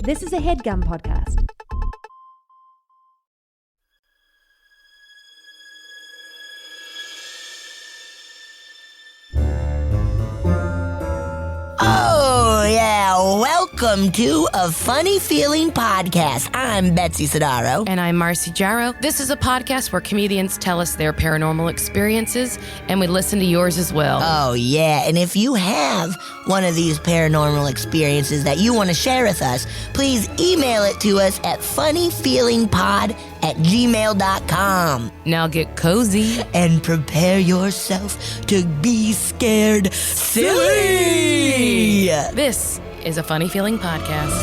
This is a HeadGum podcast. Oh, yeah. Welcome to A Funny Feeling Podcast. I'm Betsy Sidaro. And I'm Marcy Jarrow. This is a podcast where comedians tell us their paranormal experiences, and we listen to yours as well. Oh, yeah. And if you have one of these paranormal experiences that you want to share with us, please email it to us at funnyfeelingpod@gmail.com. Now get cozy. And prepare yourself to be scared silly. This is a Funny Feeling podcast.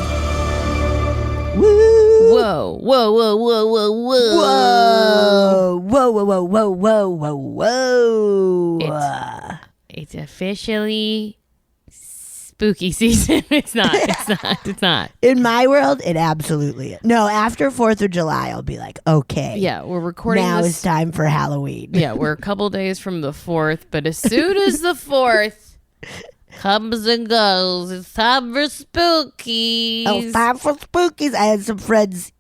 Woo! Whoa, whoa, whoa, whoa, whoa, whoa. Whoa, whoa, whoa, whoa, whoa, whoa, whoa. It's officially spooky season. It's not. In my world, it absolutely is. No, after 4th of July, I'll be like, okay. Yeah, we're recording now this. It's time for Halloween. Yeah, we're a couple days from the 4th, but as soon as the 4th comes and goes, it's time for spookies. Oh, time for spookies. I had some friends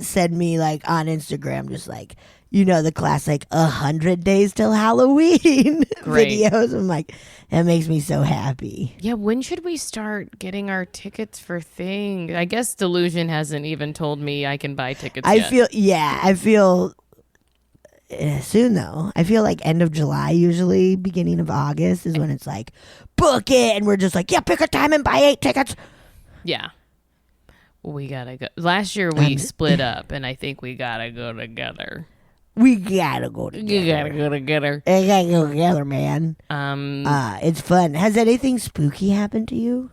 send me like on Instagram, just like, you know, the classic 100 days till Halloween videos. I'm like, that makes me so happy. Yeah, when should we start getting our tickets for things? I guess Delusion hasn't even told me I can buy tickets yet. I feel soon though. I feel like end of July, usually beginning of August is when it's like, book it. And we're just like, yeah, pick a time and buy 8 tickets. Yeah. We gotta go. Last year we split up, and I think we gotta go together. We gotta go together. You gotta go together. We gotta go together, man. It's fun. Has anything spooky happened to you?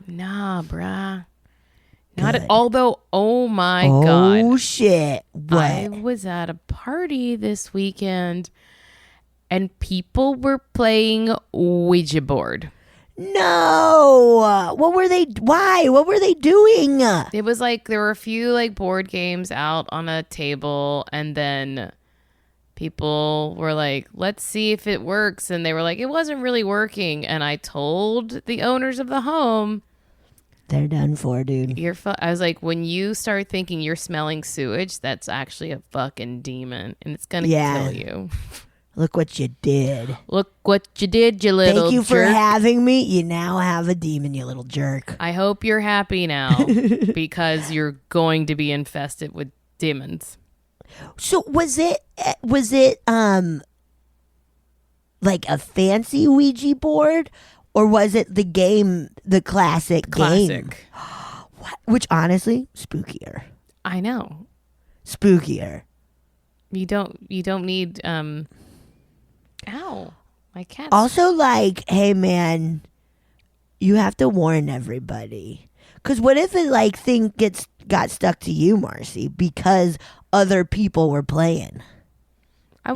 Nah, bruh. Good. Although, oh my God. Oh, shit. What? I was at a party this weekend, and people were playing Ouija board. No. What were they? Why? What were they doing? It was like there were a few like board games out on a table, and then people were like, let's see if it works. And they were like, it wasn't really working. And I told the owners of the home, They're done for, dude. I was like, when you start thinking you're smelling sewage, that's actually a fucking demon, and it's gonna kill you. Look what you did. Look what you did, you little Thank you for jerk. having me. You now have a demon, you little jerk. I hope you're happy now because you're going to be infested with demons. So was it like a fancy Ouija board, or was it the game, the classic game? What? Which honestly, spookier. I know. Spookier. You don't need ow, my cat. Also, like, hey man, you have to warn everybody. Cause what if it like got stuck to you, Marcy, because other people were playing?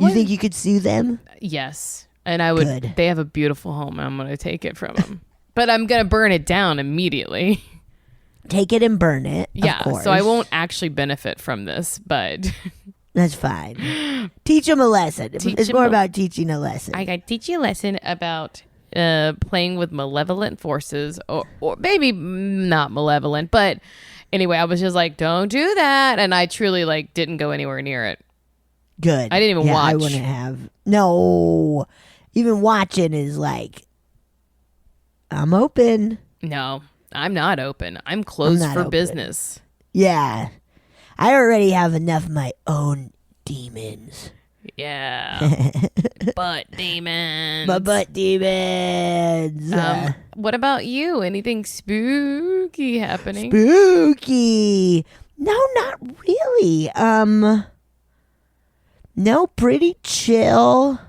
You think you could sue them? Yes. And I would. Good. They have a beautiful home, and I'm going to take it from them. But I'm going to burn it down immediately. Take it and burn it. Yeah. Of course. So I won't actually benefit from this, but that's fine. Teach them a lesson. It's more about teaching a lesson. I got to teach you a lesson about playing with malevolent forces, or maybe not malevolent, but anyway, I was just like, don't do that, and I truly like didn't go anywhere near it. Good. I didn't even watch. I wouldn't have. No. Even watching is like, I'm open. No, I'm not open. I'm closed for business. Yeah. I already have enough of my own demons. Yeah. Butt demons. My butt demons. What about you? Anything spooky happening? Spooky. No, not really. No, pretty chill.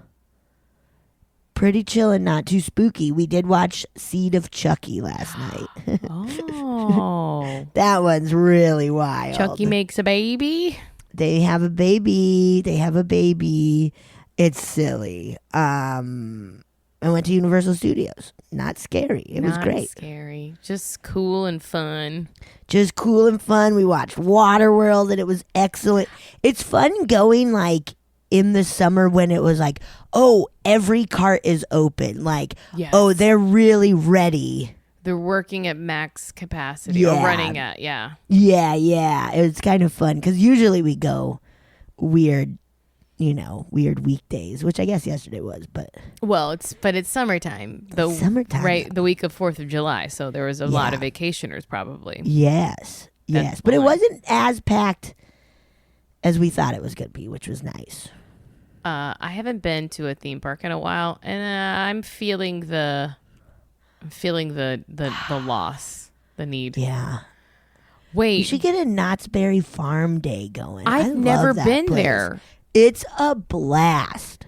Pretty chill and not too spooky. We did watch Seed of Chucky last night. Oh. That one's really wild. Chucky makes a baby? They have a baby. It's silly. I went to Universal Studios. Not scary. It was great. Not scary. Just cool and fun. We watched Waterworld and it was excellent. It's fun going like in the summer when it was like, oh, every cart is open. Like, Yes. oh, they're really ready They're working at max capacity or running at, yeah. Yeah. It was kind of fun because usually we go weird weekdays, which I guess yesterday was, but Well, it's summertime. Summertime. Right, the week of 4th of July. So there was a lot of vacationers probably. Yes. But it wasn't as packed as we thought it was going to be, which was nice. I haven't been to a theme park in a while, and I'm feeling the loss, the need. Yeah. Wait, You should get a Knott's Berry Farm Day going. I've I never love that been place. there. It's a blast.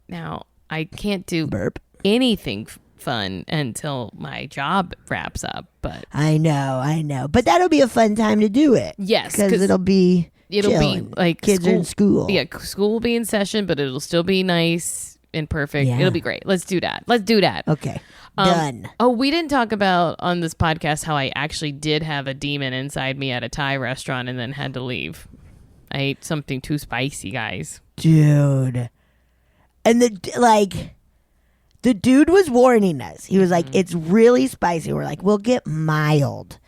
Now, I can't do Burp. anything fun until my job wraps up, but I know. But that'll be a fun time to do it. yes, Because it'll be be like kids are in school. Yeah, school will be in session, but it'll still be nice and perfect. Yeah. It'll be great. Let's do that. Okay. Done. Oh, we didn't talk about on this podcast how I actually did have a demon inside me at a Thai restaurant and then had to leave. I ate something too spicy, guys. Dude. And the dude was warning us. He was like, it's really spicy. We're like, we'll get mild.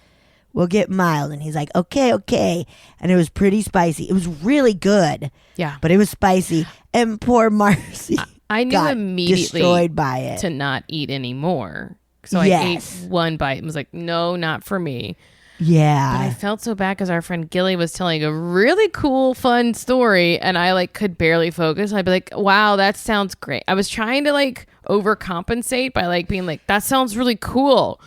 And he's like, okay. And it was pretty spicy. It was really good. Yeah. But it was spicy. And poor Marcy I knew got immediately destroyed by it. to not eat anymore. So Yes. I ate one bite and was like, no, not for me. Yeah. But I felt so bad because our friend Gilly was telling a really cool, fun story, and I could barely focus. I'd be like, "Wow, that sounds great." I was trying to overcompensate by being like, "That sounds really cool."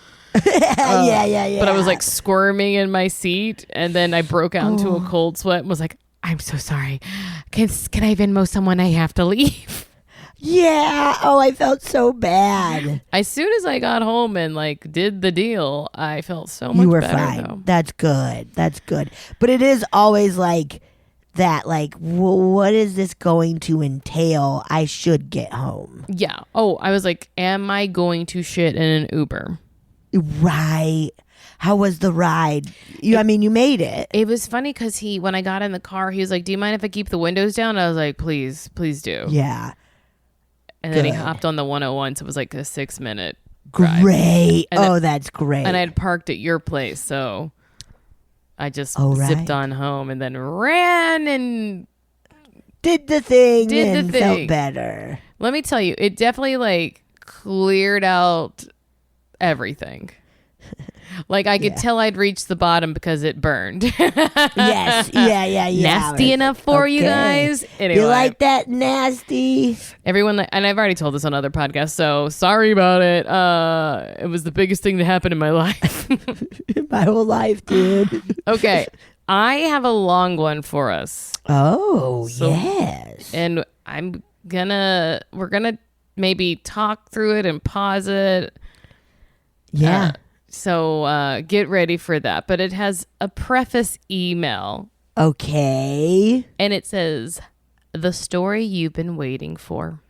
Yeah. But I was squirming in my seat, and then I broke out into a cold sweat and was like, "I'm so sorry. Can I Venmo someone? I have to leave." Yeah. Oh, I felt so bad. As soon as I got home and did the deal, I felt so much You were better. fine. Though. That's good. But it is always that. What is this going to entail? I should get home. Yeah. Oh, I was like, am I going to shit in an Uber? Right. How was the ride? You made it. It was funny because when I got in the car, he was like, "Do you mind if I keep the windows down?" I was like, "Please do." Yeah. And then he Good. hopped on the 101, so it was a 6-minute drive. Great. And that's great. And I had parked at your place, so I just right. zipped on home and then ran and did the thing Did the and thing. felt better. let me tell you, it definitely cleared out everything. I could tell I'd reached the bottom because it burned. Yes. Yeah. Nasty enough for you guys. Anyway, You like that nasty? everyone, and I've already told this on other podcasts, so sorry about it. It was the biggest thing to happen in my life. My whole life, dude. Okay, I have a long one for us, Oh, So- yes. and we're gonna maybe talk through it and pause it. Yeah. So get ready for that. But it has a preface email, Okay. and it says, "The story you've been waiting for."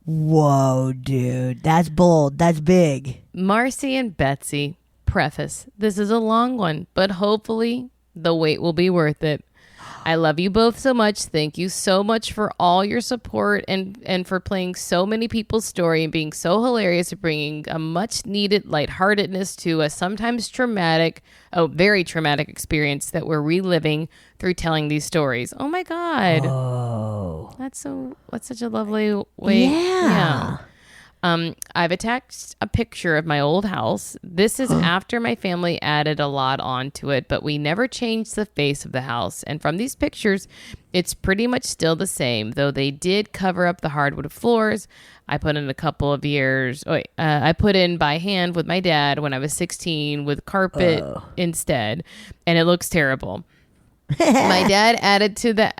Whoa, dude. That's bold. That's big. Marcy and Betsy, preface. This is a long one, but hopefully the wait will be worth it. I love you both so much. Thank you so much for all your support and for playing so many people's story and being so hilarious and bringing a much needed lightheartedness to a sometimes very traumatic experience that we're reliving through telling these stories. Oh my God. Oh. That's such a lovely way. Yeah. I've attached a picture of my old house. This is after my family added a lot onto it, but we never changed the face of the house. And from these pictures, it's pretty much still the same, though they did cover up the hardwood floors. I put in a couple of years. I put in by hand with my dad when I was 16 with carpet instead, and it looks terrible. My dad added to the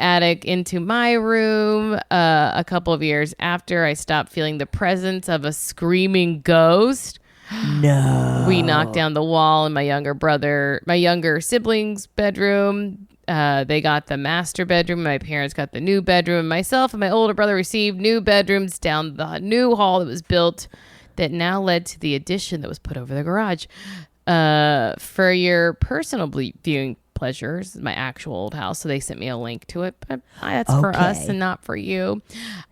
attic into my room a couple of years after I stopped feeling the presence of a screaming ghost. No. We knocked down the wall in my younger sibling's bedroom. They got the master bedroom. My parents got the new bedroom. Myself and my older brother received new bedrooms down the new hall that was built that now led to the addition that was put over the garage. For your personal viewing Pleasures, my actual old house. So they sent me a link to it, but that's for us and not for you.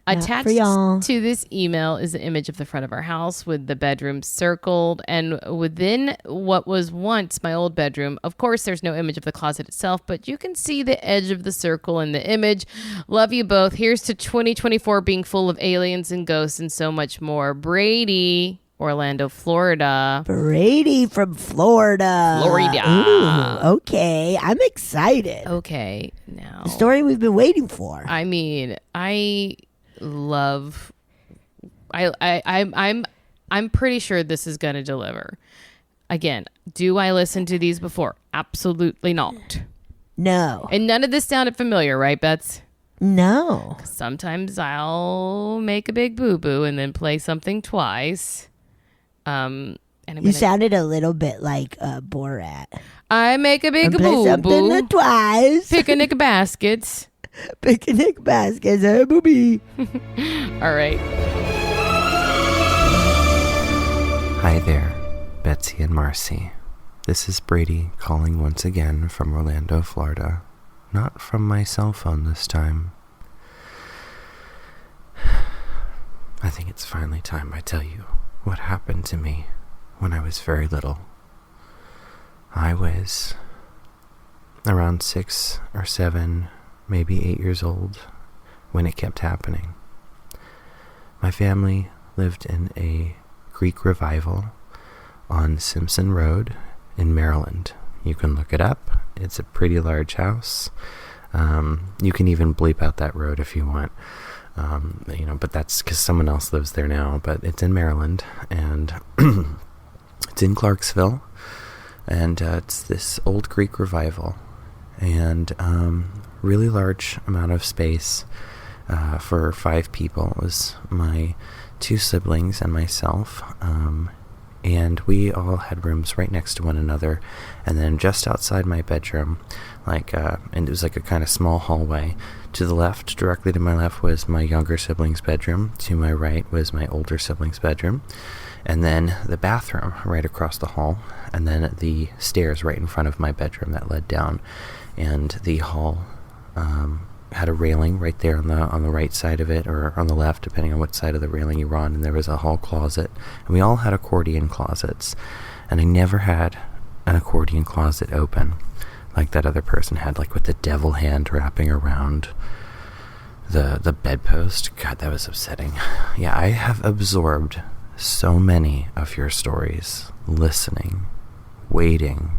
Not Attached for y'all. to this email is an image of the front of our house with the bedroom circled. And within what was once my old bedroom, of course, there's no image of the closet itself, but you can see the edge of the circle in the image. Love you both. Here's to 2024 being full of aliens and ghosts and so much more. Brady, Orlando, Florida. Brady from Florida. Ooh, okay. I'm excited. Okay, now The story we've been waiting for. I mean, I'm pretty sure this is gonna deliver. Again, do I listen to these before? Absolutely not. No. And none of this sounded familiar, right, Bets? No. Sometimes I'll make a big boo-boo and then play something twice. And You sounded a little bit like Borat. I make a big Play something boo-boo. twice. Picnic baskets. Picnic baskets, booby. All right. Hi there, Betsy and Marcy. This is Brady calling once again from Orlando, Florida. Not from my cell phone this time. I think it's finally time I tell you what happened to me when I was very little. I was around 6 or 7, maybe 8 years old when it kept happening. My family lived in a Greek revival on Simpson Road in Maryland. You can look it up. It's a pretty large house. You can even bleep out that road if you want. But that's because someone else lives there now. But it's in Maryland, and it's in Clarksville, and it's this old Greek revival, and really large amount of space for 5 people. It was my 2 siblings and myself, and we all had rooms right next to one another, and then just outside my bedroom, and it was like a kind of small hallway. To the left, directly to my left, was my younger sibling's bedroom. To my right was my older sibling's bedroom. And then the bathroom right across the hall. And then the stairs right in front of my bedroom that led down. And the hall had a railing right there on the right side of it, or on the left, depending on what side of the railing you were on. And there was a hall closet. And we all had accordion closets. And I never had an accordion closet open like that other person had, like with the devil hand wrapping around the bedpost. God, that was upsetting. Yeah, I have absorbed so many of your stories, listening, waiting,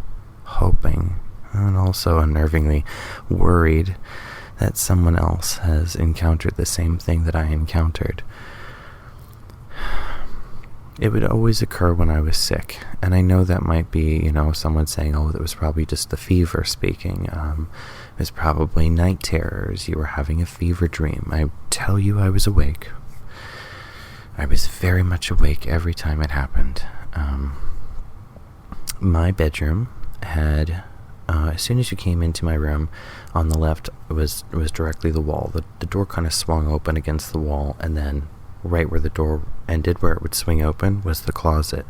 hoping, and also unnervingly worried that someone else has encountered the same thing that I encountered. It would always occur when I was sick, and I know that might be, someone saying, oh, that was probably just the fever speaking. It was probably night terrors. You were having a fever dream. I tell you, I was awake. I was very much awake every time it happened. My bedroom had, as soon as you came into my room, on the left was directly the wall. The door kind of swung open against the wall, and then right where the door ended, where it would swing open, was the closet.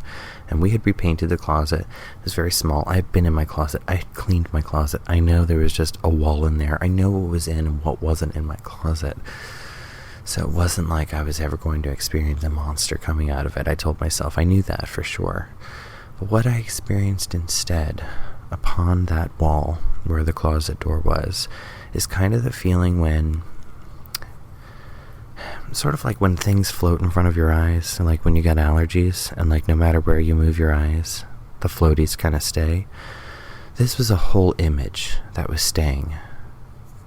And we had repainted the closet. It was very small. I had been in my closet. I had cleaned my closet. I know there was just a wall in there. I know what was in and what wasn't in my closet. So it wasn't like I was ever going to experience a monster coming out of it. I told myself I knew that for sure. But what I experienced instead, upon that wall where the closet door was, is kind of the feeling when, sort of like when things float in front of your eyes, and like when you got allergies, and like no matter where you move your eyes, the floaties kind of stay. This was a whole image that was staying.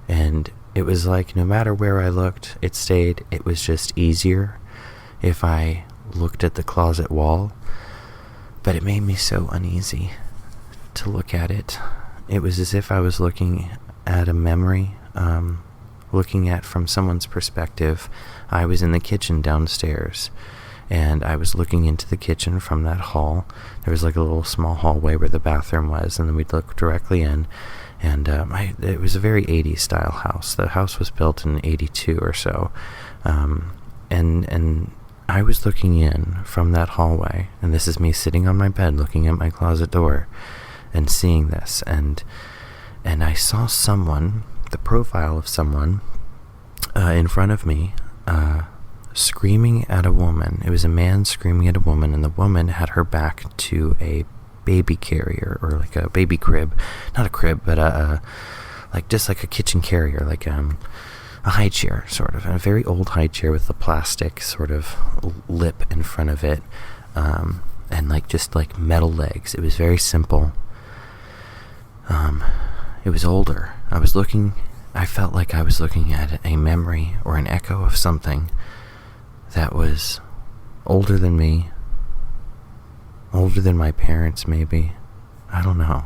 And it was like no matter where I looked, it stayed. It was just easier if I looked at the closet wall. But it made me so uneasy to look at it. It was as if I was looking at a memory, looking at from someone's perspective. I was in the kitchen downstairs, and I was looking into the kitchen from that hall. There was like a little small hallway where the bathroom was, and then we'd look directly in. And it was a very 80s style house. The house was built in 82 or so. And I was looking in from that hallway, and this is me sitting on my bed looking at my closet door and seeing this. And And I saw someone, the profile of someone, in front of me, screaming at a woman. It was a man screaming at a woman, and the woman had her back to a baby carrier, or like a baby crib. Not a crib, but just like a kitchen carrier, like a high chair, sort of. A very old high chair with a plastic sort of lip in front of it, and like just like metal legs. It was very simple. It was older. I felt like I was looking at a memory or an echo of something that was older than me, older than my parents maybe. I don't know.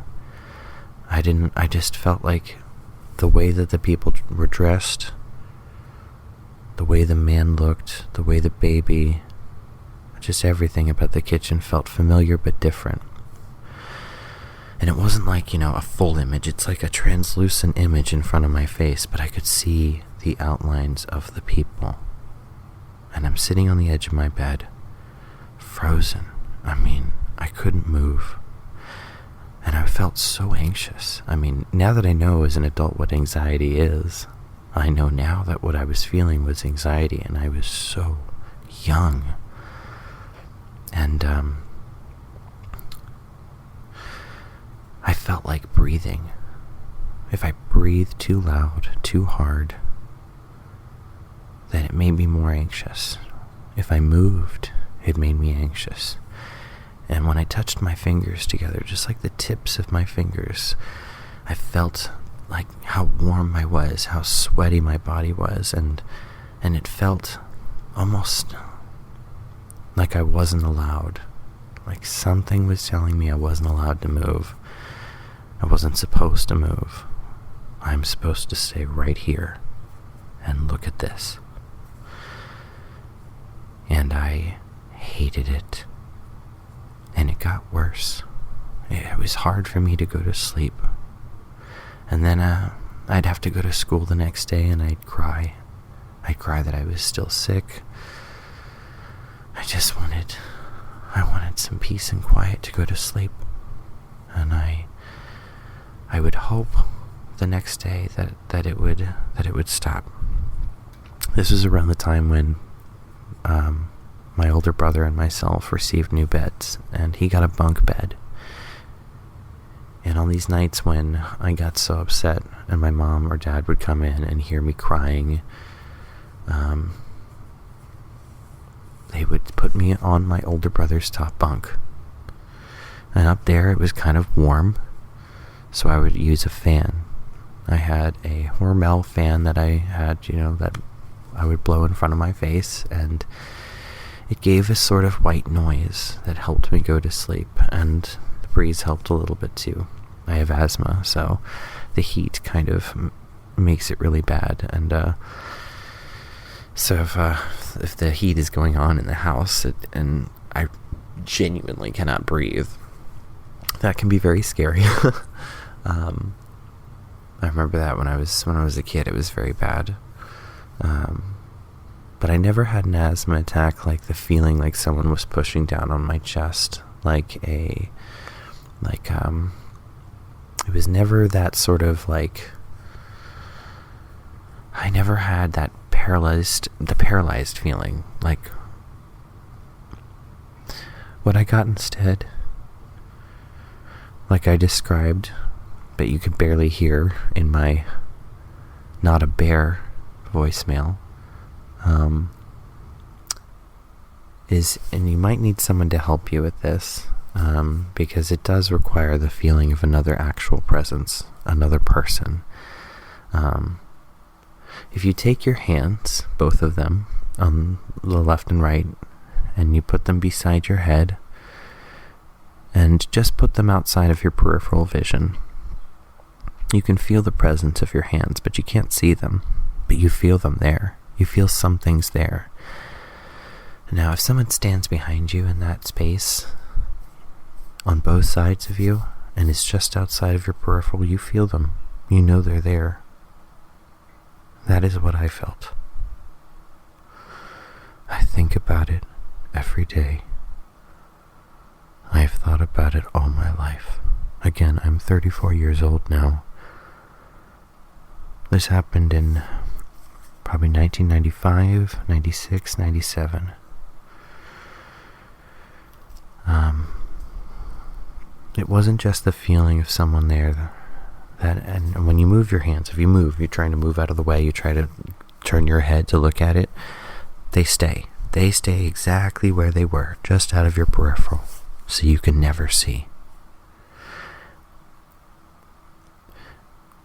I just felt like the way that the people were dressed, the way the man looked, the way the baby, just everything about the kitchen felt familiar but different. And it wasn't like, a full image. It's like a translucent image in front of my face, but I could see the outlines of the people. And I'm sitting on the edge of my bed, frozen. I couldn't move. And I felt so anxious. Now that I know as an adult what anxiety is, I know now that what I was feeling was anxiety, and I was so young. And, I felt like breathing. If I breathed too loud, too hard, then it made me more anxious. If I moved, it made me anxious. And when I touched my fingers together, just like the tips of my fingers, I felt like how warm I was, how sweaty my body was, and it felt almost like I wasn't allowed. Like something was telling me I wasn't allowed to move. I wasn't supposed to move. I'm supposed to stay right here and look at this. And I hated it. And it got worse. It was hard for me to go to sleep. And then I'd have to go to school the next day, and I'd cry. I'd cry that I was still sick. I wanted some peace and quiet to go to sleep. And I would hope the next day that it would stop. This was around the time when my older brother and myself received new beds, and he got a bunk bed. And on these nights when I got so upset and my mom or dad would come in and hear me crying, they would put me on my older brother's top bunk. And up there it was kind of warm, so I would use a fan. I had a Hormel fan that I had, that I would blow in front of my face, and it gave a sort of white noise that helped me go to sleep, and the breeze helped a little bit too. I have asthma, so the heat kind of makes it really bad, and so if the heat is going on in the house and I genuinely cannot breathe, that can be very scary. I remember that when I was a kid, it was very bad. But I never had an asthma attack like the feeling like someone was pushing down on my chest, it was never that sort of like, I never had that paralyzed feeling. Like, what I got instead, like I described, but you could barely hear in my Not a Bear voicemail, and you might need someone to help you with this, because it does require the feeling of another actual presence, another person. If you take your hands, both of them, on the left and right, and you put them beside your head, and just put them outside of your peripheral vision, you can feel the presence of your hands, but you can't see them, but you feel them there. You feel something's there. Now, if someone stands behind you in that space, on both sides of you, and is just outside of your peripheral, you feel them. You know they're there. That is what I felt. I think about it every day. I have thought about it all my life. Again, I'm 34 years old now, This happened in probably 1995, 96, 97. It wasn't just the feeling of someone there and when you move your hands, if you move, you're trying to move out of the way, you try to turn your head to look at it, they stay exactly where they were, just out of your peripheral, so you can never see.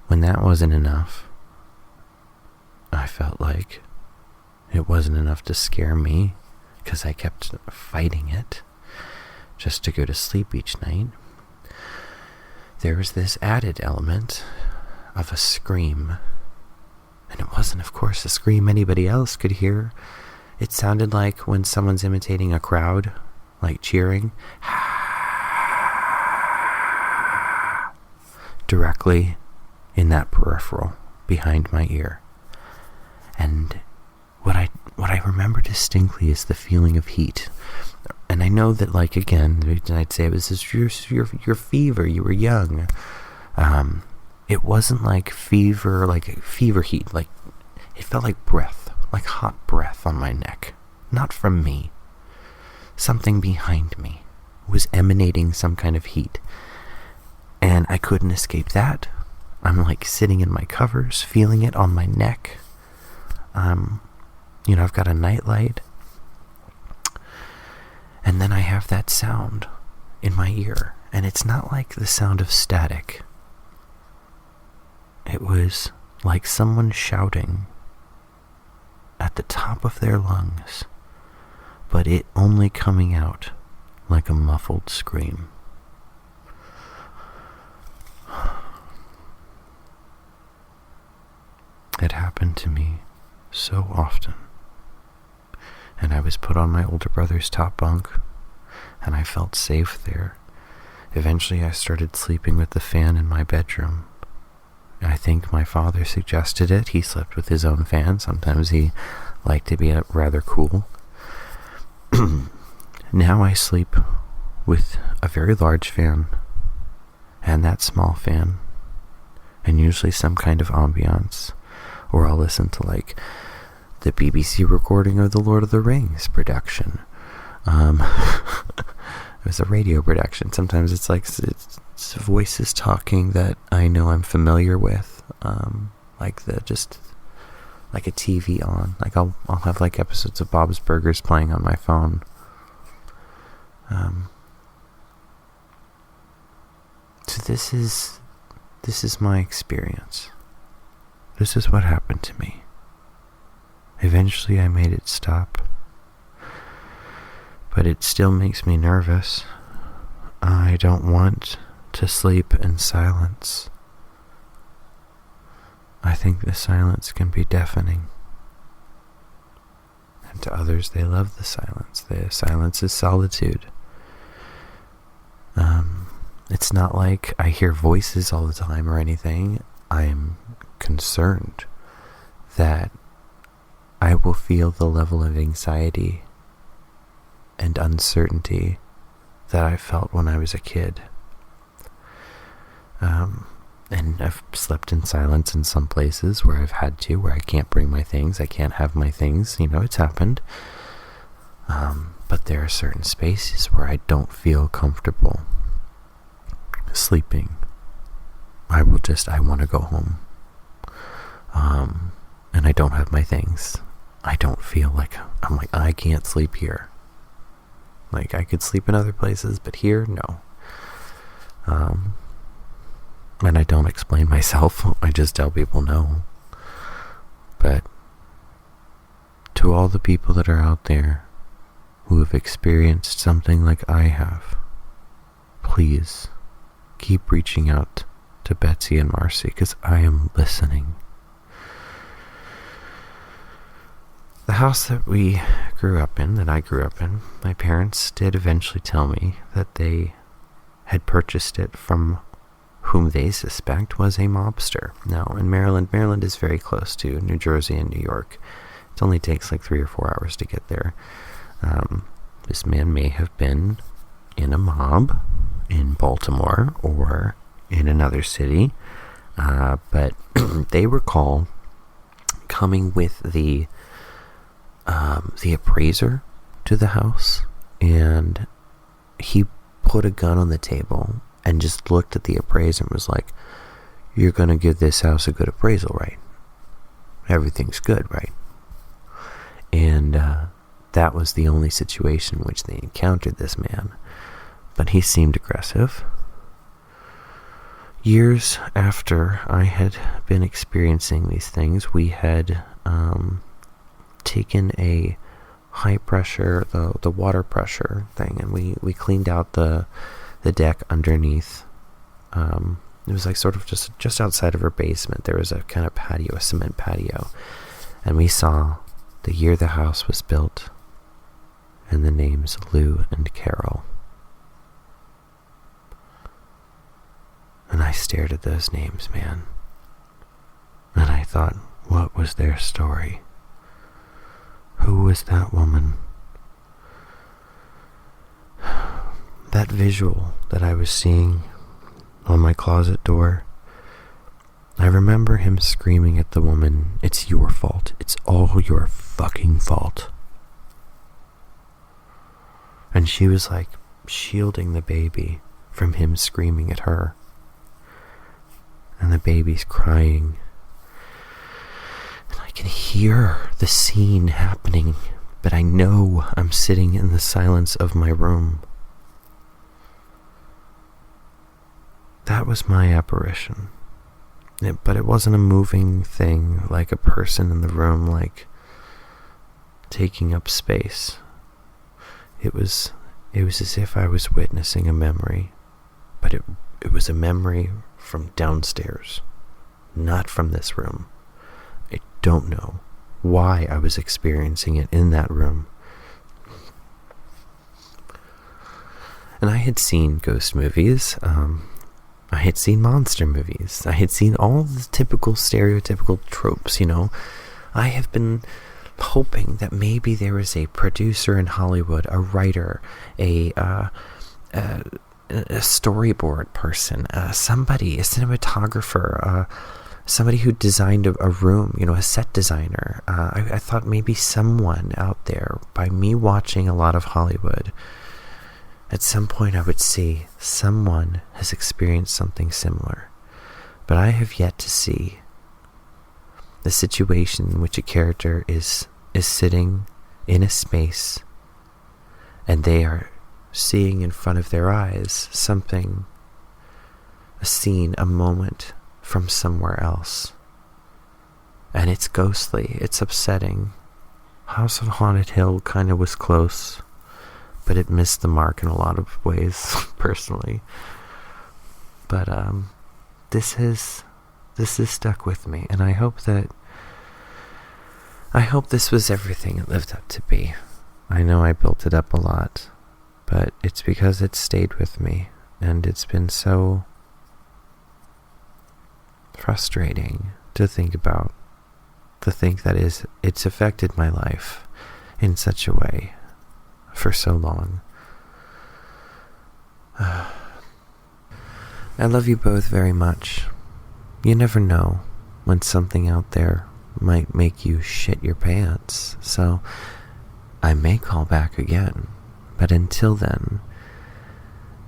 When that wasn't enough, I felt like it wasn't enough to scare me, because I kept fighting it just to go to sleep each night. There was this added element of a scream. And it wasn't, of course, a scream anybody else could hear. It sounded like when someone's imitating a crowd, like cheering, directly in that peripheral behind my ear. And what I remember distinctly is the feeling of heat. And I know that, like, again, I'd say it was just your fever. You were young. It wasn't like fever heat. Like, it felt like breath, like hot breath on my neck. Not from me. Something behind me was emanating some kind of heat. And I couldn't escape that. I'm like sitting in my covers, feeling it on my neck. I've got a nightlight. And then I have that sound in my ear. And it's not like the sound of static. It was like someone shouting at the top of their lungs, but it only coming out like a muffled scream. It happened to me so often. And I was put on my older brother's top bunk, and I felt safe there. Eventually I started sleeping with the fan in my bedroom. I think my father suggested it. He slept with his own fan. Sometimes he liked to be rather cool. Now I sleep with a very large fan and that small fan, and usually some kind of ambiance, or I'll listen to like the BBC recording of the Lord of the Rings production. It was a radio production. Sometimes it's like it's voices talking that I know I'm familiar with, like like a TV on. Like I'll have like episodes of Bob's Burgers playing on my phone. So this is my experience. This is what happened to me. Eventually I made it stop, but it still makes me nervous. I don't want to sleep in silence. I think the silence can be deafening. And to others, they love the silence. The silence is solitude. It's not like I hear voices all the time or anything. I'm concerned that I will feel the level of anxiety and uncertainty that I felt when I was a kid. And I've slept in silence in some places where I've had to, where I can't bring my things, I can't have my things, it's happened. But there are certain spaces where I don't feel comfortable sleeping. I want to go home. And I don't have my things. I don't feel like, I can't sleep here. Like, I could sleep in other places, but here, no. And I don't explain myself. I just tell people no. But to all the people that are out there who have experienced something like I have, please keep reaching out to Betsy and Marcy, because I am listening. The house that I grew up in, my parents did eventually tell me that they had purchased it from whom they suspect was a mobster. Now, in Maryland is very close to New Jersey and New York. It only takes like 3 or 4 hours to get there. This man may have been in a mob in Baltimore or in another city. But they recall coming with the appraiser to the house, and he put a gun on the table and just looked at the appraiser and was like, "You're gonna give this house a good appraisal, right? Everything's good, right?" And that was the only situation in which they encountered this man, but he seemed aggressive. Years after I had been experiencing these things, we had taken a high pressure, the water pressure thing, and we cleaned out the deck underneath. It was like sort of just outside of her basement. There was a kind of patio, a cement patio, and we saw the year the house was built and the names Lou and Carol. And I stared at those names, man, and I thought, what was their story? Who was that woman? That visual that I was seeing on my closet door, I remember him screaming at the woman, "It's your fault. It's all your fucking fault." And she was like shielding the baby from him screaming at her. And the baby's crying. And I can hear the scene happening, but I know I'm sitting in the silence of my room. That was my apparition. But it wasn't a moving thing like a person in the room, like taking up space. It was as if I was witnessing a memory, but it was a memory from downstairs, not from this room. I don't know why I was experiencing it in that room. And I had seen ghost movies. I had seen monster movies. I had seen all the typical stereotypical tropes, you know. I have been hoping that maybe there was a producer in Hollywood, a writer, a storyboard person, somebody, a cinematographer, somebody who designed a room, you know, a set designer. I thought maybe someone out there, by me watching a lot of Hollywood, at some point I would see someone has experienced something similar. But I have yet to see the situation in which a character is sitting in a space and they are seeing in front of their eyes something, a scene, a moment from somewhere else. And it's ghostly, it's upsetting. House of Haunted Hill kind of was close, but it missed the mark in a lot of ways, personally. But this has stuck with me, and I hope this was everything it lived up to be. I know I built it up a lot, but it's because it stayed with me, and it's been so frustrating to think about, to think that it's affected my life in such a way for so long. I love you both very much. You never know when something out there might make you shit your pants, so I may call back again. But until then,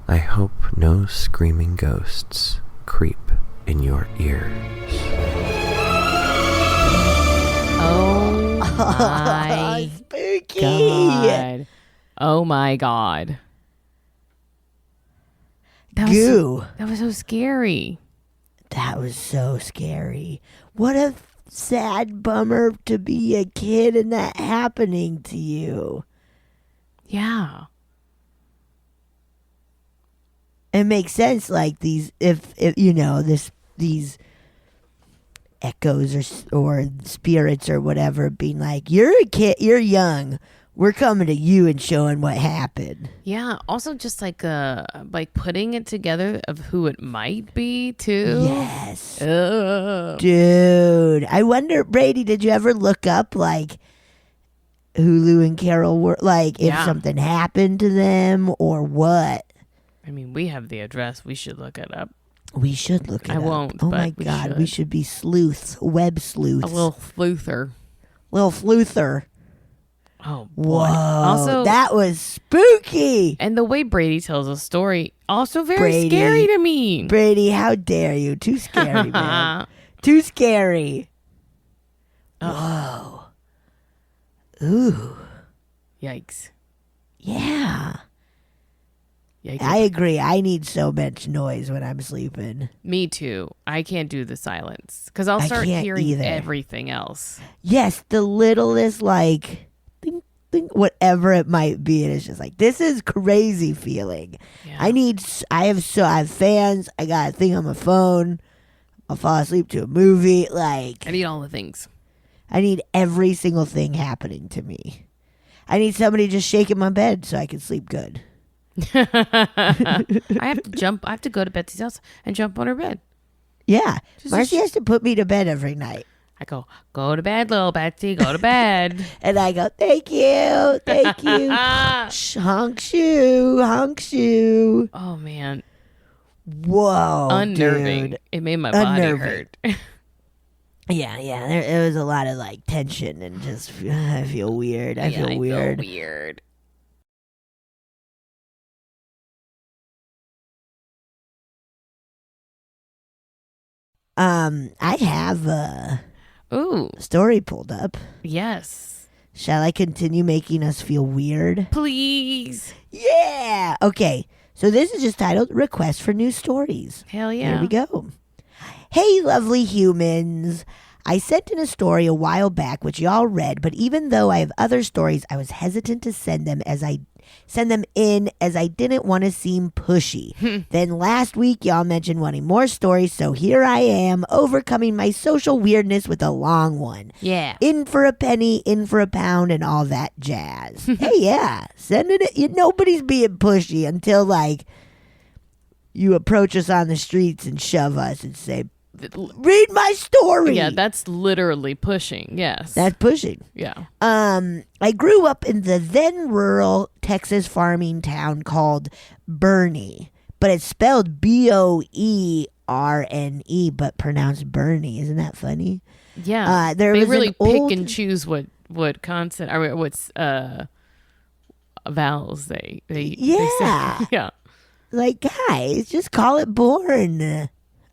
I hope no screaming ghosts creep in your ears. Oh my Spooky. God. Oh my God. That was so scary. That was so scary. What a sad bummer to be a kid and that happening to you. Yeah. It makes sense, like these, if you know, these echoes or spirits or whatever being like, you're a kid, you're young, we're coming to you and showing what happened. Yeah. Also, just like putting it together of who it might be too. Yes. Ugh. Dude, I wonder, Brady, did you ever look up like who Lou and Carol were, like if something happened to them or what? I mean, we have the address. We should look it up. We should look it I up. won't, Oh but my we God, we should be sleuths, web sleuths. A little sleuther. Little sleuther. Oh, boy. Whoa, Also, that was spooky. and the way Brady tells a story, also very Brady. scary to me. Brady, how dare you? Too scary, man. Too scary. Whoa. Ooh. Yikes. Yeah. Yikes. I agree. I need so much noise when I'm sleeping. Me too. I can't do the silence because I'll I start can't hearing either. everything else. Yes, the littlest, like, ding, ding, whatever it might be. And it's just like, this is crazy feeling. Yeah. I have fans. I got a thing on my phone. I'll fall asleep to a movie. Like, I need all the things. I need every single thing happening to me. I need somebody just shaking my bed so I can sleep good. I have to jump. I have to go to Betsy's house and jump on her bed. Yeah. Just Marcy has to put me to bed every night. I go to bed, little Betsy, go to bed. And I go, thank you. Thank you. Honk shoe. Oh, man. Whoa. Unnerving. Dude. It made my body Unnerving. hurt. Yeah. There was a lot of like tension and just, I feel weird. I feel weird. weird. I have a Ooh, story pulled up. yes. Shall I continue making us feel weird? Please. Yeah. Okay. So this is just titled Request for New Stories. Hell yeah. Here we go. Hey, lovely humans. I sent in a story a while back, which y'all read, but even though I have other stories, I was hesitant to send them in as I didn't want to seem pushy. Then last week, y'all mentioned wanting more stories, so here I am, overcoming my social weirdness with a long one. Yeah. In for a penny, in for a pound, and all that jazz. Hey, yeah, send it. Nobody's being pushy until, like, you approach us on the streets and shove us and say, read my story. Yeah, that's literally pushing. Yes. That's pushing. Yeah. I grew up in the then rural Texas farming town called Bernie, but it's spelled Boerne, but pronounced Bernie. Isn't that funny? Yeah. There they was really an pick old- and choose what consonant or what's vowels they Yeah. say. Yeah. Like, guys, just call it Born.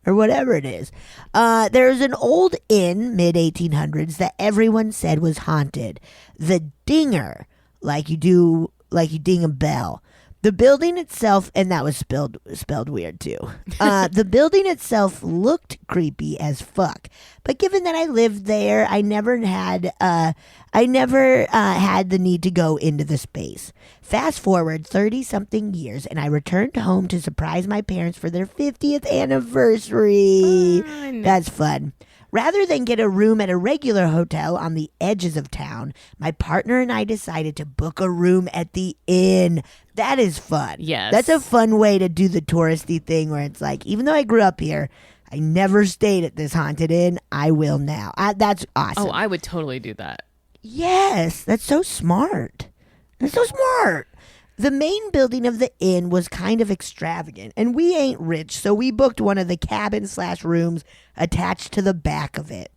Or whatever it is. There's an old inn, mid-1800s, that everyone said was haunted. The Dinger, like you ding a bell. The building itself, and that was spelled weird too. The building itself looked creepy as fuck. But given that I lived there, I never had the need to go into the space. Fast forward 30-something years, and I returned home to surprise my parents for their 50th anniversary. Fun. That's fun. Rather than get a room at a regular hotel on the edges of town, my partner and I decided to book a room at the inn. That is fun. Yes. That's a fun way to do the touristy thing where it's like, even though I grew up here, I never stayed at this haunted inn. I will now. That's awesome. Oh, I would totally do that. Yes, that's so smart. That's so smart. The main building of the inn was kind of extravagant, and we ain't rich, so we booked one of the cabin/rooms attached to the back of it.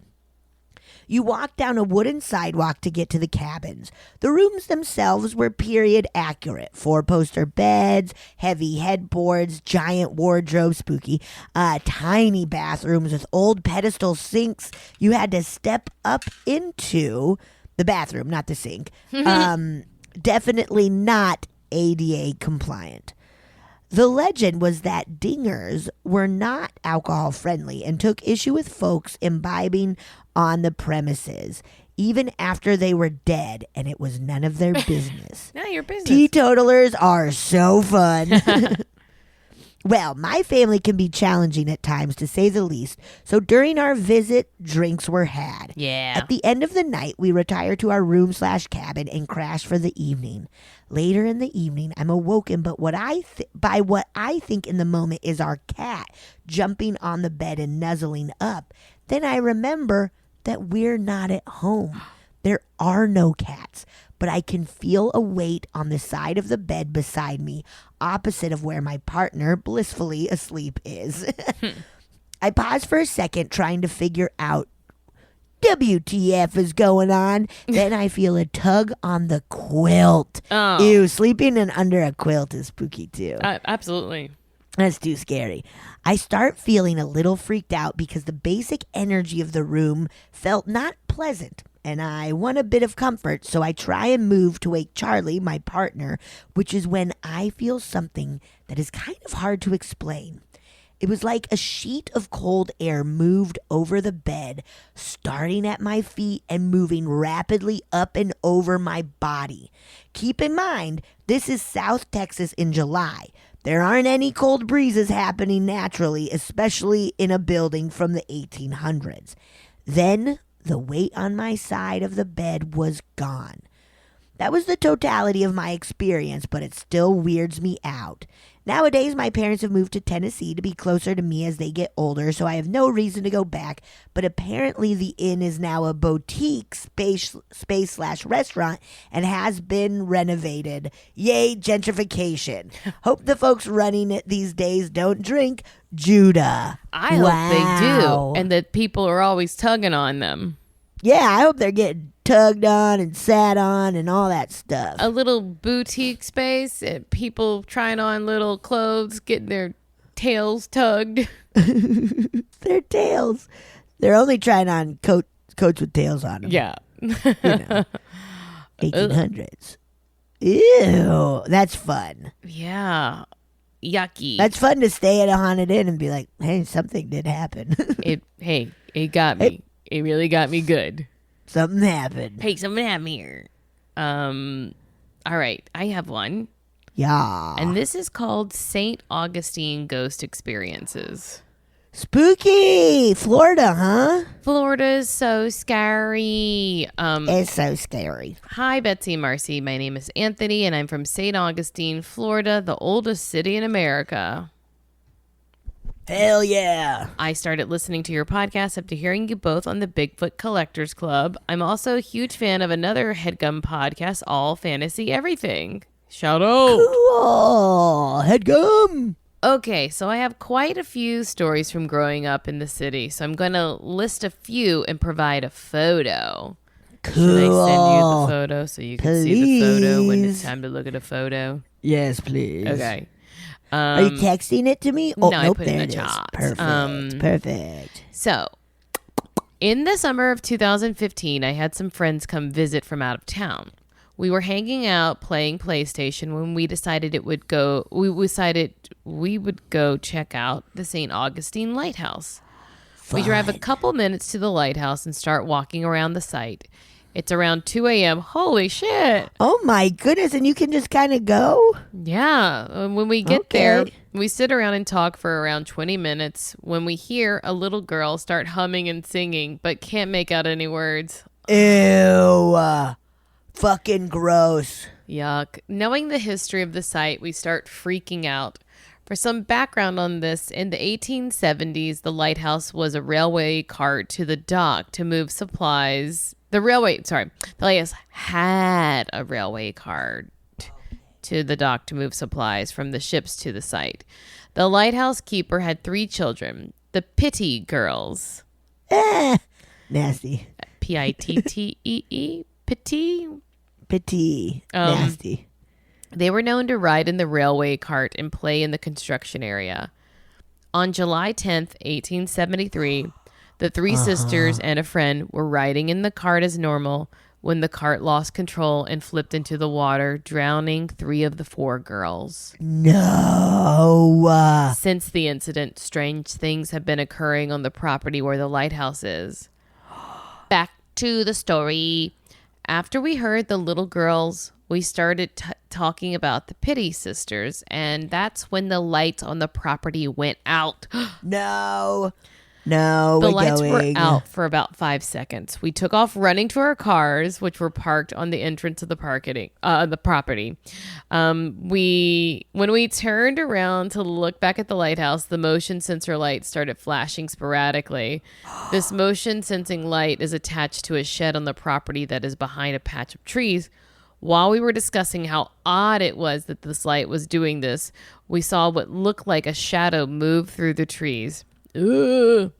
You walk down a wooden sidewalk to get to the cabins. The rooms themselves were period accurate. 4-poster beds, heavy headboards, giant wardrobes, spooky, tiny bathrooms with old pedestal sinks you had to step up into. The bathroom, not the sink. Definitely not ADA compliant. The legend was that dingers were not alcohol friendly and took issue with folks imbibing on the premises, even after they were dead, and it was none of their business. None of your business. Teetotalers are so fun. Well, my family can be challenging at times, to say the least, so during our visit, drinks were had. Yeah. At the end of the night, we retired to our room/cabin and crashed for the evening. Later in the evening, I'm awoken by what I think in the moment is our cat jumping on the bed and nuzzling up. Then I remember that we're not at home. There are no cats, but I can feel a weight on the side of the bed beside me, opposite of where my partner, blissfully asleep, is. I pause for a second, trying to figure out WTF is going on. Then I feel a tug on the quilt. Oh. Ew, sleeping under a quilt is spooky too. Absolutely. That's too scary. I start feeling a little freaked out because the basic energy of the room felt not pleasant, and I want a bit of comfort, so I try and move to wake Charlie, my partner, which is when I feel something that is kind of hard to explain. It was like a sheet of cold air moved over the bed, starting at my feet and moving rapidly up and over my body. Keep in mind, this is South Texas in July. There aren't any cold breezes happening naturally, especially in a building from the 1800s. Then the weight on my side of the bed was gone. That was the totality of my experience, but it still weirds me out. Nowadays, my parents have moved to Tennessee to be closer to me as they get older, so I have no reason to go back, but apparently the inn is now a boutique space/restaurant and has been renovated. Yay, gentrification. Hope the folks running it these days don't drink. Judah. I hope they do, and that people are always tugging on them. Yeah, I hope they're getting tugged on and sat on and all that stuff. A little boutique space, people trying on little clothes, getting their tails tugged. Their tails. They're only trying on coats with tails on them. Yeah. 1800s. Ew, that's fun. Yeah. Yucky. That's fun to stay at a haunted inn and be like, hey, something did happen. It got me. It really got me good. Something happened. Hey, something happened here. All right, I have one. Yeah. And this is called St. Augustine Ghost Experiences. Spooky. Florida, huh? Florida's so scary. It's so scary. Hi, Betsy and Marcy. My name is Anthony, and I'm from St. Augustine, Florida, the oldest city in America. Hell yeah. I started listening to your podcast after hearing you both on the Bigfoot Collectors Club. I'm also a huge fan of another HeadGum podcast, All Fantasy Everything. Shout out. Cool. HeadGum. Okay, so I have quite a few stories from growing up in the city, so I'm going to list a few and provide a photo. Cool. Should I send you the photo so you can see the photo when it's Please. time to look at a photo? Yes, please. Okay. Are you texting it to me? Oh, no, I nope, put it in there the it is. chat. Perfect. Perfect. So, in the summer of 2015, I had some friends come visit from out of town. We were hanging out playing PlayStation when we decided we would go check out the St. Augustine Lighthouse. We drive a couple minutes to the lighthouse and start walking around the site. It's around 2 a.m. Holy shit. Oh my goodness, and you can just kind of go? Yeah. When we get there, we sit around and talk for around 20 minutes when we hear a little girl start humming and singing, but can't make out any words. Ew. Fucking gross. Yuck. Knowing the history of the site, we start freaking out. For some background on this, in the 1870s, the lighthouse was a railway cart to the dock to move supplies. The lighthouse had a railway cart to the dock to move supplies from the ships to the site. The lighthouse keeper had 3 children, the Pittee girls. Nasty. Pittee? Pittee? Pittee. Nasty. They were known to ride in the railway cart and play in the construction area. On July 10th, 1873, the 3 sisters and a friend were riding in the cart as normal when the cart lost control and flipped into the water, drowning 3 of the 4 girls. No. Since the incident, strange things have been occurring on the property where the lighthouse is. Back to the story. After we heard the little girls, we started talking about the Pittee sisters, and that's when the lights on the property went out. No. No, The we're lights going. were out for about 5 seconds. We took off running to our cars, which were parked on the entrance of the property. When we turned around to look back at the lighthouse, the motion sensor light started flashing sporadically. This motion sensing light is attached to a shed on the property that is behind a patch of trees. While we were discussing how odd it was that this light was doing this, we saw what looked like a shadow move through the trees. Ugh.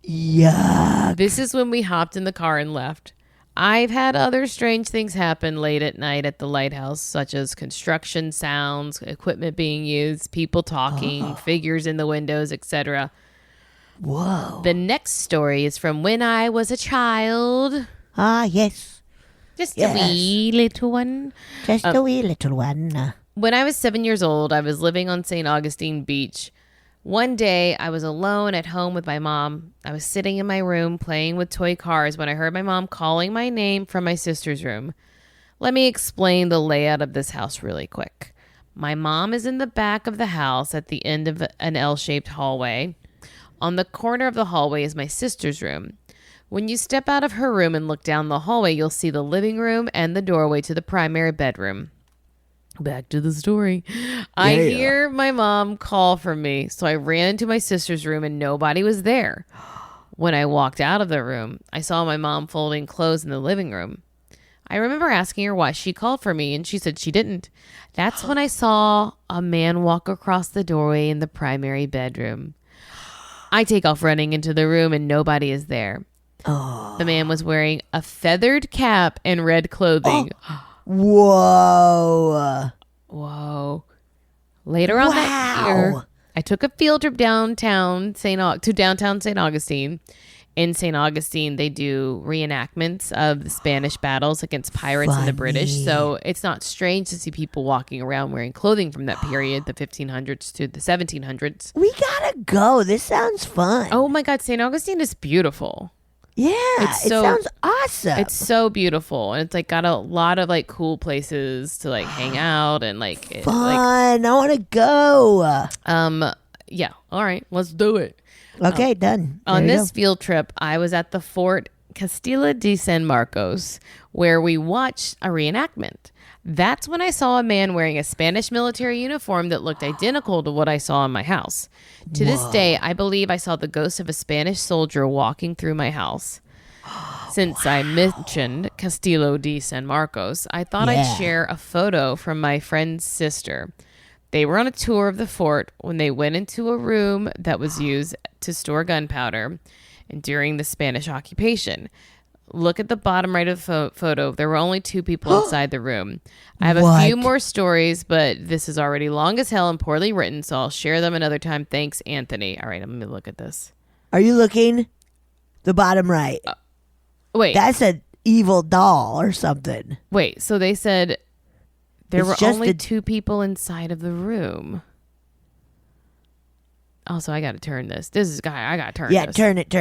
Yuck. This is when we hopped in the car and left. I've had other strange things happen late at night at the lighthouse, such as construction sounds, equipment being used, people talking, figures in the windows, etc. Whoa. The next story is from when I was a child. Ah, yes. Just Yes. a wee little one. Just a wee little one. When I was 7 years old, I was living on St. Augustine Beach. One day, I was alone at home with my mom. I was sitting in my room playing with toy cars when I heard my mom calling my name from my sister's room. Let me explain the layout of this house really quick. My mom is in the back of the house at the end of an L-shaped hallway. On the corner of the hallway is my sister's room. When you step out of her room and look down the hallway, you'll see the living room and the doorway to the primary bedroom. Back to the story. I hear my mom call for me, so I ran to my sister's room and nobody was there. When I walked out of the room, I saw my mom folding clothes in the living room. I remember asking her why she called for me, and she said she didn't. That's when I saw a man walk across the doorway in the primary bedroom. I take off running into the room and nobody is there. The man was wearing a feathered cap and red clothing. Whoa. Whoa. Later on that year, I took a field trip downtown St. Augustine. In St. Augustine, they do reenactments of the Spanish battles against pirates and the British. So it's not strange to see people walking around wearing clothing from that period, the 1500s to the 1700s. We gotta go. This sounds fun. Oh my God, St. Augustine is beautiful. Yeah, it so- sounds awesome. It's so beautiful, and it's like got a lot of like cool places to like hang out and like fun. I want to go. Yeah, all right, let's do it. Okay, done. On There you this field trip, I was at the Fort Castilla de San Marcos, where we watched a reenactment. That's when I saw a man wearing a Spanish military uniform that looked identical to what I saw in my house. To this day, I believe I saw the ghost of a Spanish soldier walking through my house. Since I mentioned Castillo de San Marcos, I thought Yeah. I'd share a photo from my friend's sister. They were on a tour of the fort when they went into a room that was used to store gunpowder and during the Spanish occupation. Look at the bottom right of the photo. There were only two people inside the room. I have a few What? more stories, but this is already long as hell and poorly written, so I'll share them another time. Thanks, Anthony. All right, I'm going to look at this. Are you looking? The bottom right. Wait, That's an evil doll or something. wait. So they said there It's were just only a- two people inside of the room. Also, I got to turn this. I got to turn Yeah, this. turn it.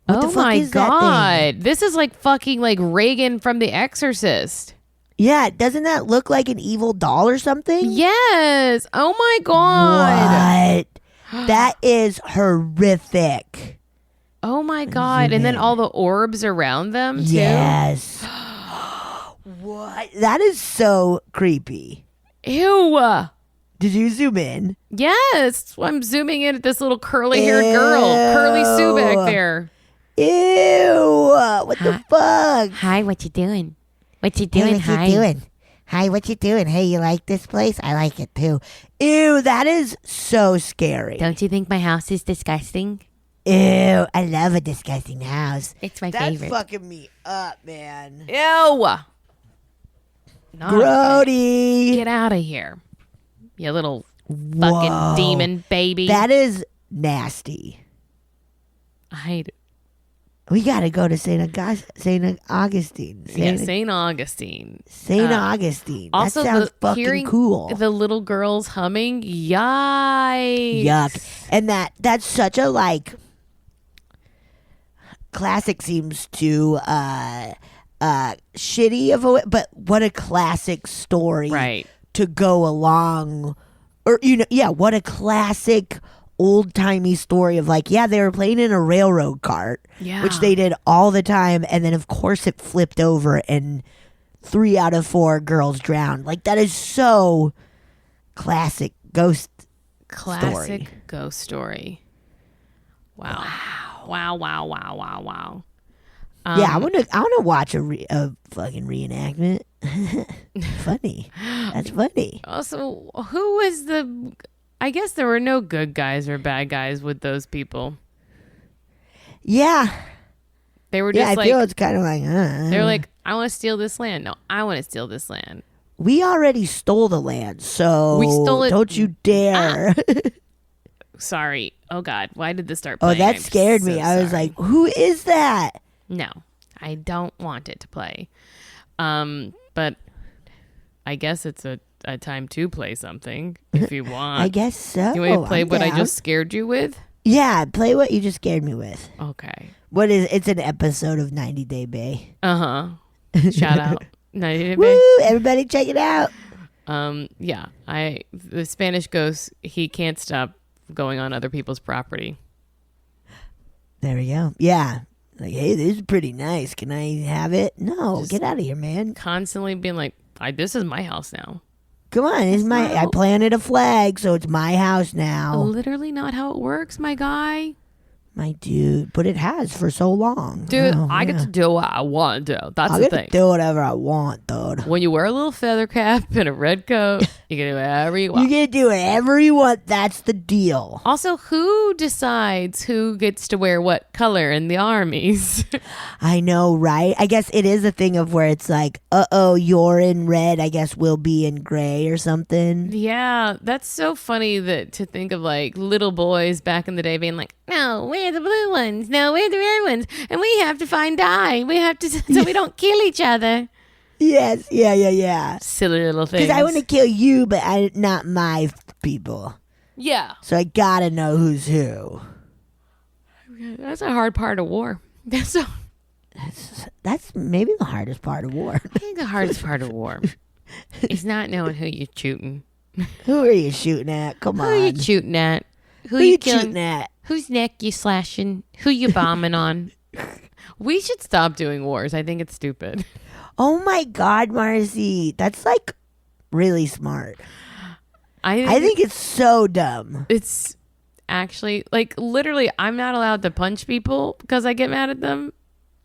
What the Oh fuck my is that thing? God. This is like fucking like Reagan from The Exorcist. Yeah, doesn't that look like an evil doll or something? Yes. Oh my God. What? That is horrific. Oh my God. And then all the orbs around them too. Yes. What? That is so creepy. Ew. Did you zoom in? Yes. I'm zooming in at this little curly haired girl. Curly Sue back there. Ew. What the fuck? Hi, what you doing? What you Hey, doing? what Hi. you doing? Hi, what you doing? Hey, you like this place? I like it too. Ew, that is so scary. Don't you think my house is disgusting? Ew, I love a disgusting house. It's my That's favorite. fucking me up, man. Ew. Not Grody. Get out of here. You little fucking Whoa. demon baby. That is nasty. I hate it. We gotta go to St. Augustine. Yeah, St. Augustine. St. Augustine. Also, that sounds fucking hearing cool. the little girls humming, yikes. Yuck. And that's such a like classic seems to shitty of a but what a classic story Right. to go along or what a classic old-timey story of like, yeah, they were playing in a railroad cart, Yeah. which they did all the time, and then of course it flipped over and 3 out of 4 girls drowned. Like, that is so classic ghost Classic story. ghost story. Wow. Wow, wow, wow, wow, wow. Yeah, I wanna watch a fucking reenactment. Funny. That's funny. Also, who was I guess there were no good guys or bad guys with those people. Yeah. They were Yeah, just I feel like, it's kind of like, they're like, I want to steal this land. No, I want to steal this land. we already stole the land, so We stole it- don't you dare. Sorry. Oh, God. Why did this start Oh, playing? that I'm scared so me. I was sorry. like, who is that? No, I don't want it to play. But I guess it's a time to play something if you want. I guess so. You want me to play I'm what I down. just scared you with? Yeah, play what you just scared me with. Okay. What is it's an episode of 90 Day Bay. Shout out. 90 Day Bay. Woo! Everybody check it out. Yeah. The Spanish ghost, he can't stop going on other people's property. There we go. Yeah. Like, hey, this is pretty nice. Can I have it? No, Just- get out of here, man. Constantly being like, this is my house now. Come on, it's my. I planted a flag, so it's my house now, Literally not how it works, my guy. my dude. But it has for so long, Dude, Oh, I get yeah. to do what I want to do. That's I the get thing. to do whatever I want, dude. When you wear a little feather cap and a red coat, you can do whatever you You want. get to do whatever you want. That's the deal. Also, who decides who gets to wear what color in the armies? I know, right? I guess it is a thing of where it's like, you're in red. I guess we'll be in gray or something. Yeah, that's so funny to think of like little boys back in the day being like, no, we're the blue ones. No, we're the red ones. And we have to find dye. We have to, so we don't kill each other. Yes, yeah. Silly little things. Because I want to kill you, but not my people. Yeah. So I gotta know who's who. That's a hard part of war. That's maybe the hardest part of war. I think the hardest part of war is not knowing who you're shooting. Who are you shooting at? Come Who on. are you shooting at? Who you shooting at? Whose neck you slashing? Who you bombing on? We should stop doing wars. I think it's stupid. Oh my God, Marcy. That's like really smart. I think it's so dumb. it's actually like literally I'm not allowed to punch people because I get mad at them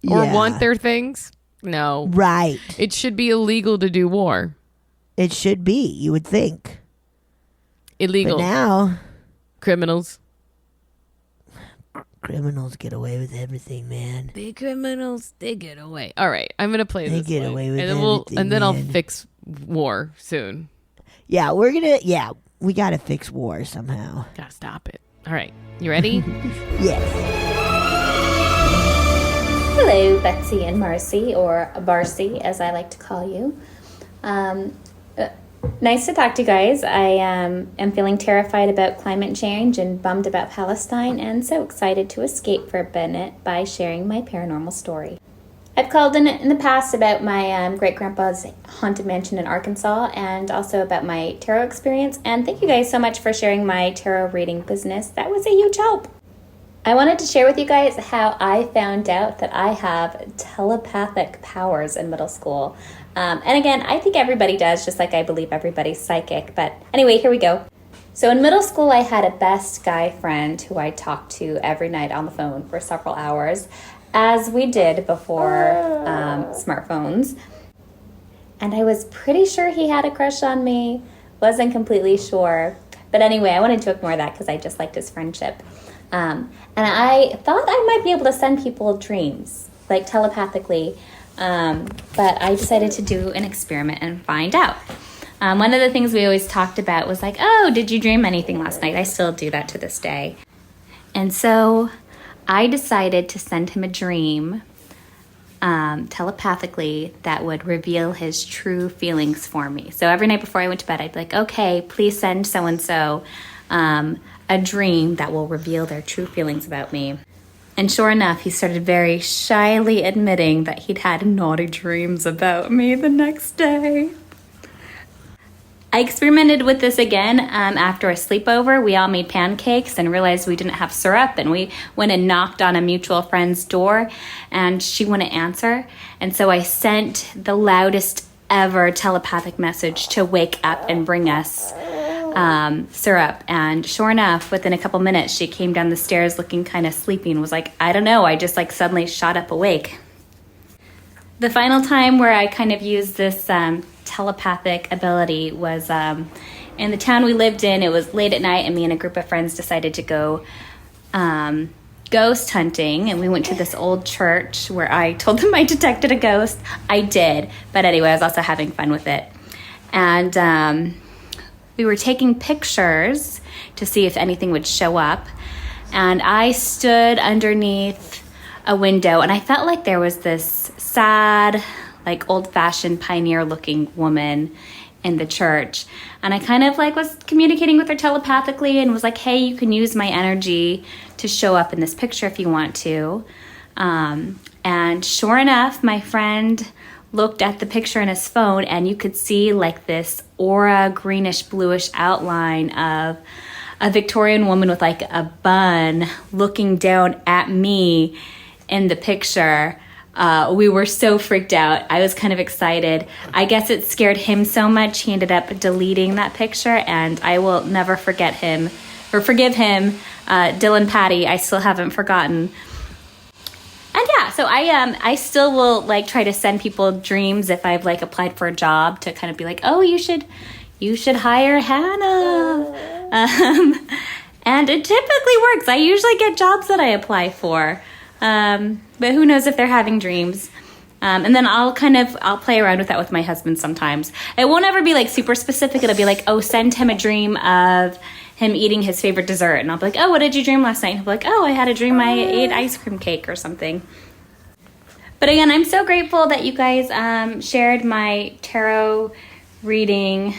or Yeah. want their things. No. Right. It should be illegal to do war. It should be, you would think. Illegal. But now, Criminals. criminals get away with everything, man. The criminals, they get away. All right, I'm gonna play They this. get one, away with and then everything, and then I'll man. fix war soon. Yeah, we gotta fix war somehow. Gotta stop it. All right, you ready? Yes. Hello, Betsy and Marcy, or Barcy as I like to call you. Nice to talk to you guys. I am feeling terrified about climate change and bummed about Palestine, and so excited to escape for a minute by sharing my paranormal story. I've called in the past about my great-grandpa's haunted mansion in Arkansas, and also about my tarot experience, and thank you guys so much for sharing my tarot reading business. That was a huge help. I wanted to share with you guys how I found out that I have telepathic powers in middle school. And again, I think everybody does, just like I believe everybody's psychic. But anyway, here we go. So in middle school, I had a best guy friend who I talked to every night on the phone for several hours, as we did before smartphones. And I was pretty sure he had a crush on me. Wasn't completely sure. But anyway, I wanted to ignore that because I just liked his friendship. And I thought I might be able to send people dreams, like telepathically. But I decided to do an experiment and find out. One of the things we always talked about was like, oh, did you dream anything last night? I still do that to this day. And so I decided to send him a dream telepathically that would reveal his true feelings for me. So every night before I went to bed, I'd be like, okay, please send so-and-so a dream that will reveal their true feelings about me. And sure enough, he started very shyly admitting that he'd had naughty dreams about me the next day. I experimented with this again after a sleepover. We all made pancakes and realized we didn't have syrup, and we went and knocked on a mutual friend's door, and she wouldn't answer. And so I sent the loudest ever telepathic message to wake up and bring us syrup. And sure enough, within a couple minutes, she came down the stairs looking kind of sleepy and was like, I don't know, I just like suddenly shot up awake. The final time where I kind of used this telepathic ability was in the town we lived in. It was late at night, and me and a group of friends decided to go ghost hunting, and we went to this old church where I told them I detected a ghost. I did, but anyway, I was also having fun with it. And we were taking pictures to see if anything would show up, and I stood underneath a window, and I felt like there was this sad, like old-fashioned pioneer-looking woman in the church, and I kind of like was communicating with her telepathically and was like, hey, you can use my energy to show up in this picture if you want to. And sure enough, my friend looked at the picture in his phone, and you could see like this aura, greenish bluish outline of a Victorian woman with like a bun looking down at me in the picture. We were so freaked out. I was kind of excited. I guess it scared him so much, he ended up deleting that picture, and I will never forget him or forgive him. Dylan Patty, I still haven't forgotten. And yeah, so I still will like try to send people dreams if I've like applied for a job to kind of be like, oh, you should hire Hannah. And it typically works. I usually get jobs that I apply for. But who knows if they're having dreams. And then I'll play around with that with my husband sometimes. It won't ever be like super specific. It'll be like, oh, send him a dream of him eating his favorite dessert. And I'll be like, oh, what did you dream last night? And he'll be like, oh, I had a dream I ate ice cream cake or something. But again, I'm so grateful that you guys shared my tarot reading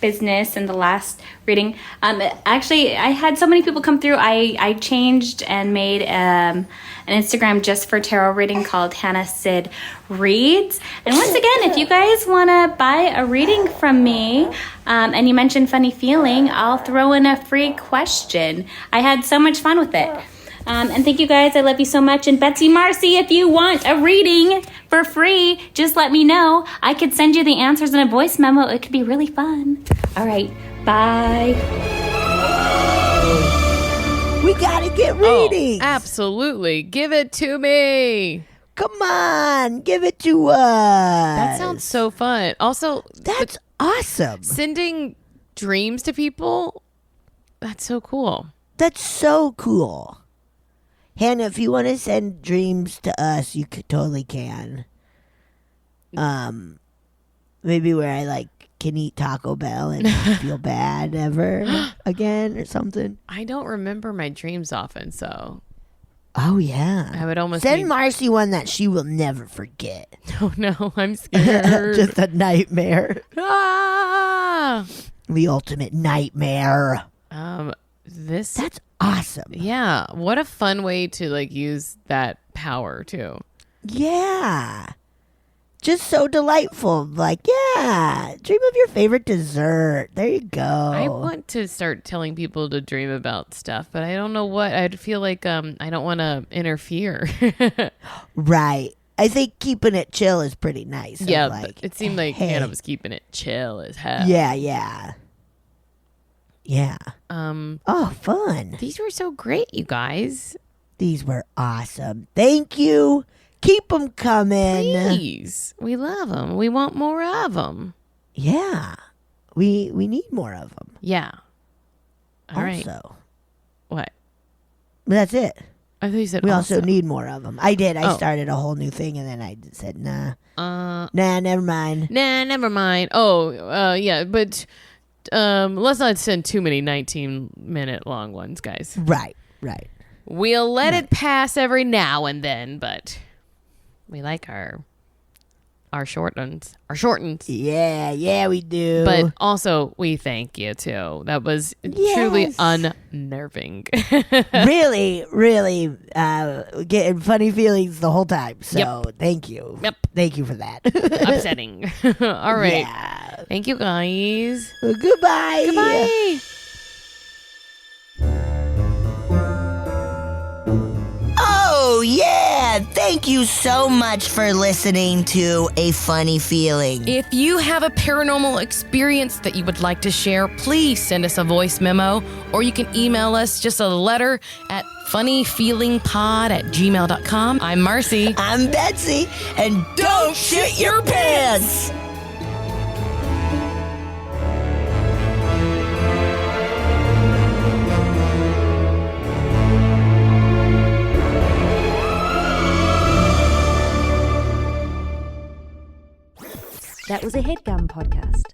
business in the last reading. Actually, I had so many people come through. I changed and made an Instagram just for tarot reading called Hannah Sid Reads. And once again, if you guys want to buy a reading from me, and you mentioned funny feeling, I'll throw in a free question. I had so much fun with it. And thank you guys. I love you so much. And Betsy Marcy, if you want a reading for free, just let me know. I could send you the answers in a voice memo. It could be really fun. All right. Bye. We gotta get readings. Oh, absolutely. Give it to me. Come on, give it to us. That sounds so fun. Also, that's awesome. Sending dreams to people, that's so cool. That's so cool. Hannah, if you want to send dreams to us, you totally can. Maybe where I like can eat Taco Bell and not feel bad ever again or something. I don't remember my dreams often, so. Oh yeah, I would almost send Marcy one that she will never forget. Oh no, I'm scared. Just a nightmare. Ah! The ultimate nightmare. That's awesome. Yeah, what a fun way to like use that power too. Yeah. Just so delightful. Like, yeah, dream of your favorite dessert. There you go. I want to start telling people to dream about stuff, but I don't know what. I'd feel like I don't want to interfere. Right. I think keeping it chill is pretty nice. Yeah, like, but it seemed like Hannah was keeping it chill as hell. Yeah, yeah. Yeah. Oh, fun. These were so great, you guys. These were awesome. Thank you. Keep them coming. Please. We love them. We want more of them. Yeah. We need more of them. Yeah. All right. What? That's it. I thought you said we also need more of them. I did. I started a whole new thing, and then I said, nah. Never mind. Nah, never mind. Oh, yeah, but let's not send too many 19-minute long ones, guys. Right. We'll let it pass every now and then, but we like our short ones. Yeah, we do. But also, we thank you, too. That was truly unnerving. really getting funny feelings the whole time. So, thank you. Yep. Thank you for that. Upsetting. All right. Yeah. Thank you, guys. Goodbye. Goodbye. Oh, yeah. Thank you so much for listening to A Funny Feeling. If you have a paranormal experience that you would like to share, please send us a voice memo, or you can email us just a letter at funnyfeelingpod@gmail.com. I'm Marcy. I'm Betsy, and don't shit your pants. That was a headgum podcast.